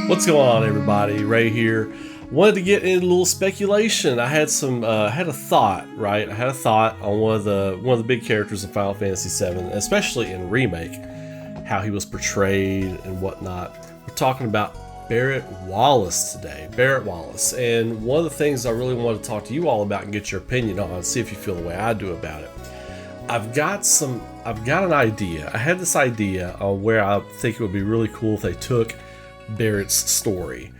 What's going on, everybody? Ray here. Wanted to get into a little speculation. I had a thought, right? I had a thought on one of the big characters in Final Fantasy VII, especially in Remake, how he was portrayed and whatnot. We're talking about Barret Wallace today. Barret Wallace. And one of the things I really wanted to talk to you all about and get your opinion on, see if you feel the way I do about it. I've got an idea. I had this idea on where I think it would be really cool if they took Barret's story.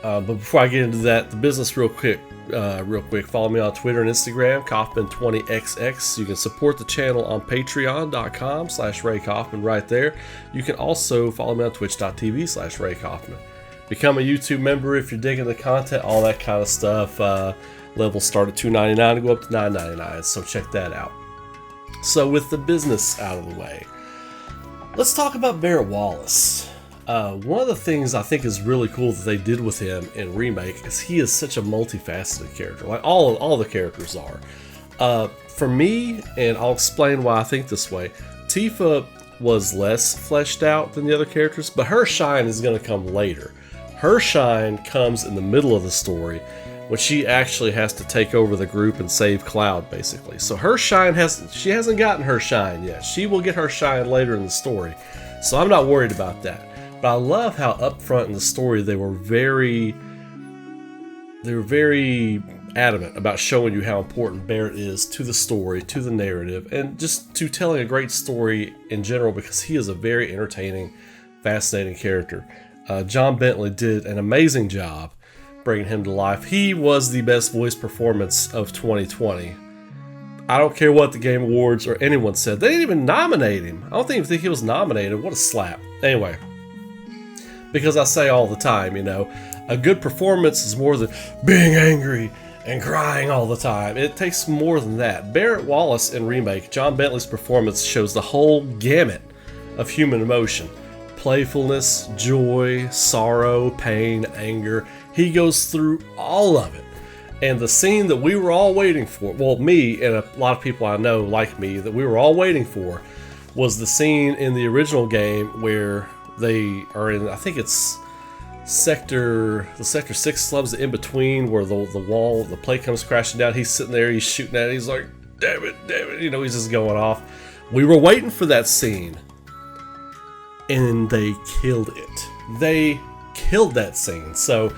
But before I get into that, the business real quick, follow me on Twitter and Instagram, Kaufman20XX. You can support the channel on patreon.com/Ray Kaufman right there. You can also follow me on twitch.tv/Ray Kaufman. Become a YouTube member if you're digging the content, all that kind of stuff. Levels start at $2.99 and go up to $9.99, so check that out. So with the business out of the way, let's talk about Barret Wallace. One of the things I think is really cool that they did with him in Remake is he is such a multifaceted character, like all the characters are. For me, and I'll explain why I think this way, Tifa was less fleshed out than the other characters, but her shine is going to come later. Her shine comes in the middle of the story when she actually has to take over the group and save Cloud, basically. So her shine she hasn't gotten her shine yet. She will get her shine later in the story, so I'm not worried about that. But I love how upfront in the story they were very adamant about showing you how important Barret is to the story, to the narrative, and just to telling a great story in general, because he is a very entertaining, fascinating character. John Bentley did an amazing job bringing him to life. He was the best voice performance of 2020. I don't care what the Game Awards or anyone said. They didn't even nominate him. I don't even think he was nominated. What a slap. Anyway. Because I say all the time, a good performance is more than being angry and crying all the time. It takes more than that. Barret Wallace in Remake, John Bentley's performance shows the whole gamut of human emotion. Playfulness, joy, sorrow, pain, anger. He goes through all of it. And the scene that we were all waiting for, well, me and a lot of people I know like me, that we were all waiting for, was the scene in the original game where they are in, I think it's the Sector 6 slums in between, where the plate comes crashing down. He's sitting there, he's shooting at it, he's like, damn it, he's just going off. We were waiting for that scene, and they killed it. They killed that scene. So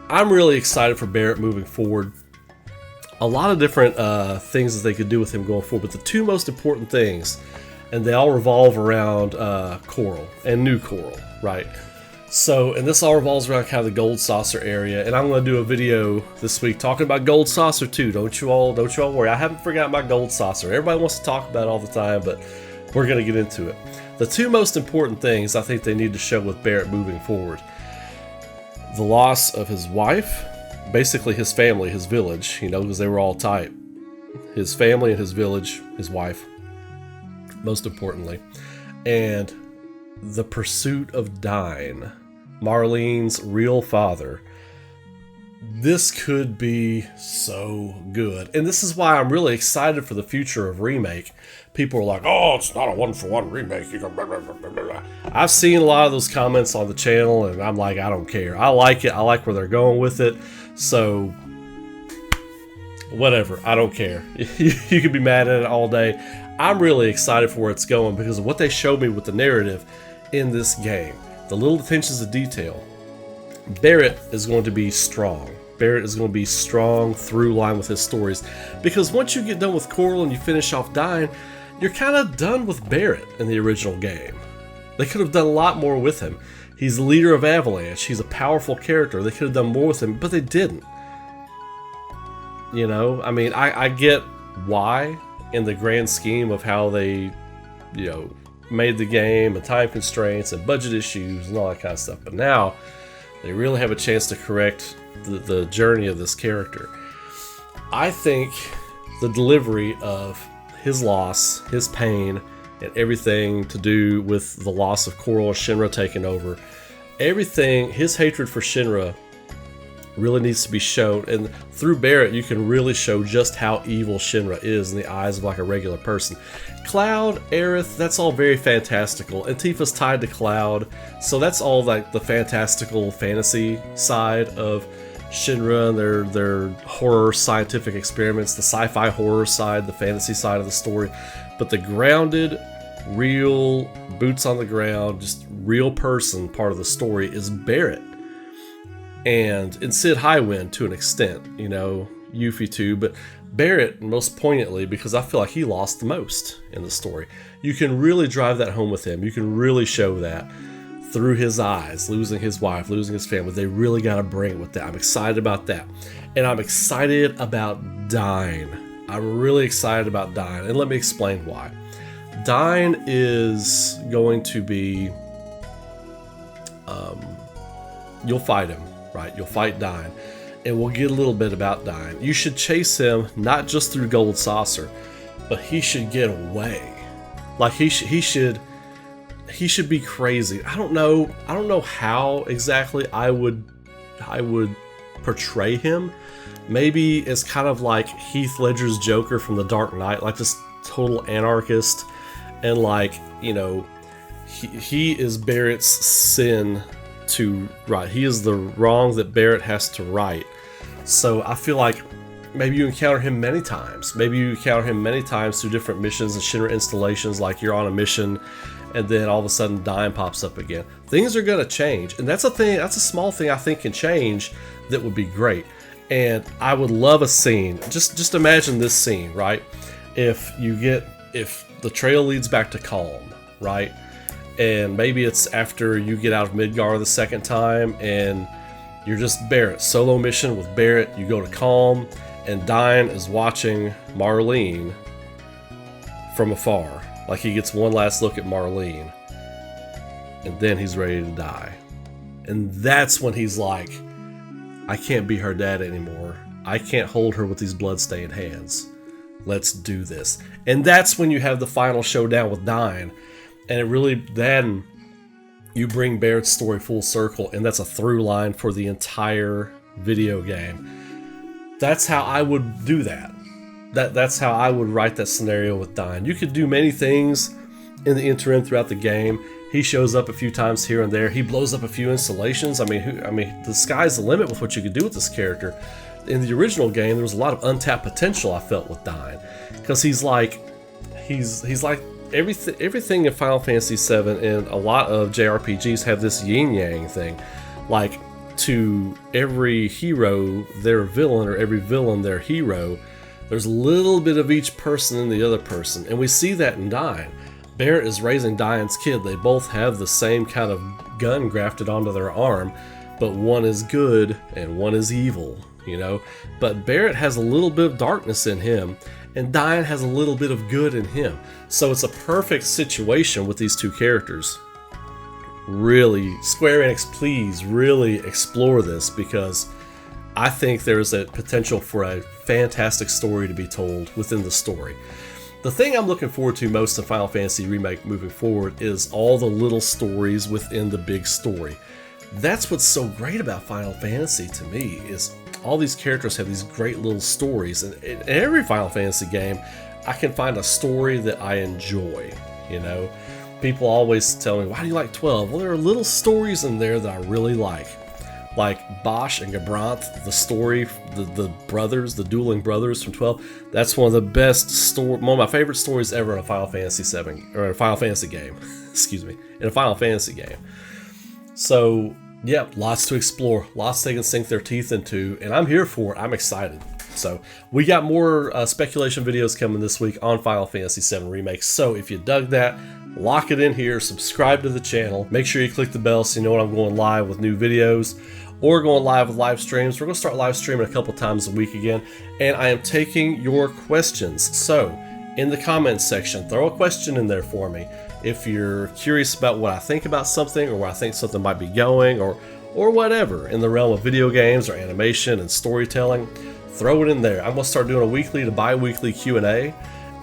I'm really excited for Barret moving forward. A lot of different things that they could do with him going forward, but the two most important things, and they all revolve around Coral and New Coral, right? So, and this all revolves around kind of the Gold Saucer area, and I'm going to do a video this week talking about Gold Saucer too. Don't you all worry. I haven't forgotten about Gold Saucer. Everybody wants to talk about it all the time, but we're going to get into it. The two most important things I think they need to show with Barret moving forward: the loss of his wife, basically his family, his village, because they were all tight. His family and his village, his wife, most importantly, and the pursuit of Dyne, Marlene's real father. This could be so good, and this is why I'm really excited for the future of Remake. People are like, oh, it's not a one-for-one remake. I've seen a lot of those comments on the channel, and I'm like, I don't care. I like it. I like where they're going with it. So whatever, I don't care. You could be mad at it all day. I'm really excited for where it's going because of what they showed me with the narrative in this game. The little attentions to detail. Barret is going to be strong. Barret is going to be strong through line with his stories, because once you get done with Coral and you finish off Dyne, you're kind of done with Barret in the original game. They could have done a lot more with him. He's the leader of Avalanche. He's a powerful character. They could have done more with him, but they didn't. I get why, in the grand scheme of how they, made the game, and time constraints and budget issues and all that kind of stuff. But now they really have a chance to correct the journey of this character. I think the delivery of his loss, his pain, and everything to do with the loss of Coral and Shinra taking over, everything, his hatred for Shinra really needs to be shown, and through Barret you can really show just how evil Shinra is in the eyes of like a regular person. Cloud, Aerith, that's all very fantastical, and Tifa's tied to Cloud, so that's all like the fantastical fantasy side of Shinra and their horror scientific experiments, the sci-fi horror side, the fantasy side of the story. But the grounded, real, boots on the ground, just real person part of the story is Barret. And Sid Highwind to an extent, you know, Yuffie too, but Barret most poignantly because I feel like he lost the most in the story. You can really drive that home with him. You can really show that through his eyes, losing his wife, losing his family. They really got to bring it with that. I'm excited about that. And I'm excited about Dyne. I'm really excited about Dyne. And let me explain why. Dyne is going to be, you'll fight him, right? You'll fight Dyne. And we'll get a little bit about Dyne. You should chase him, not just through Gold Saucer, but he should get away. Like he should be crazy. I don't know how exactly I would portray him. Maybe it's kind of like Heath Ledger's Joker from The Dark Knight, like this total anarchist, and like, you know, he is Barret's sin to right. He is the wrong that Barret has to right. So I feel like maybe you encounter him many times. Maybe you encounter him many times through different missions and Shinra installations, like you're on a mission and then all of a sudden Dyne pops up again. Things are going to change, and that's a thing. That's a small thing I think can change that would be great. And I would love a scene. Just imagine this scene, right? If the trail leads back to Calm, right? And maybe it's after you get out of Midgar the second time, and you're just Barret, solo mission with Barret. You go to Calm, and Dyne is watching Marlene from afar. Like he gets one last look at Marlene, and then he's ready to die. And that's when he's like, I can't be her dad anymore. I can't hold her with these bloodstained hands. Let's do this. And that's when you have the final showdown with Dyne. And it really, then you bring Barret's story full circle, and that's a through line for the entire video game. That's how I would do that. That's how I would write that scenario with Dyne. You could do many things in the interim throughout the game. He shows up a few times here and there. He blows up a few installations. I mean, the sky's the limit with what you could do with this character. In the original game, there was a lot of untapped potential I felt with Dyne, because he's like everything in Final Fantasy VII and a lot of JRPGs have this yin-yang thing. Like, to every hero their villain, or every villain their hero. There's a little bit of each person in the other person, and we see that in Dyne. Barret is raising Dyne's kid. They both have the same kind of gun grafted onto their arm, but one is good and one is evil, you know? But Barret has a little bit of darkness in him, and Dyne has a little bit of good in him. So it's a perfect situation with these two characters. Really, Square Enix, please really explore this, because I think there's a potential for a fantastic story to be told within the story. The thing I'm looking forward to most in Final Fantasy Remake moving forward is all the little stories within the big story. That's what's so great about Final Fantasy to me, is all these characters have these great little stories. And in every Final Fantasy game, I can find a story that I enjoy, you know? People always tell me, why do you like 12? Well, there are little stories in there that I really like. Like Bosch and Gabranth, the story, the brothers, the dueling brothers from 12. That's one of the best one of my favorite stories ever in a Final Fantasy VII, or a Final Fantasy game. Excuse me, in a Final Fantasy game. So, yeah, lots to explore, lots they can sink their teeth into, and I'm here for it. I'm excited. So, we got more speculation videos coming this week on Final Fantasy VII Remake. So, if you dug that, lock it in here, subscribe to the channel, make sure you click the bell so you know when I'm going live with new videos, or going live with live streams. We're going to start live streaming a couple times a week again, and I am taking your questions. So, in the comments section, throw a question in there for me. If you're curious about what I think about something, or where I think something might be going, or whatever in the realm of video games or animation and storytelling, throw it in there. I'm going to start doing a weekly to bi-weekly Q&A,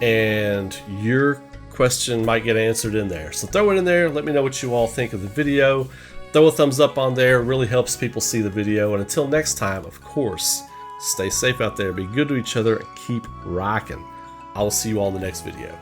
and your question might get answered in there. So throw it in there. Let me know what you all think of the video. Throw a thumbs up on there, it really helps people see the video. And until next time, of course, stay safe out there, be good to each other, and keep rocking. I will see you all in the next video.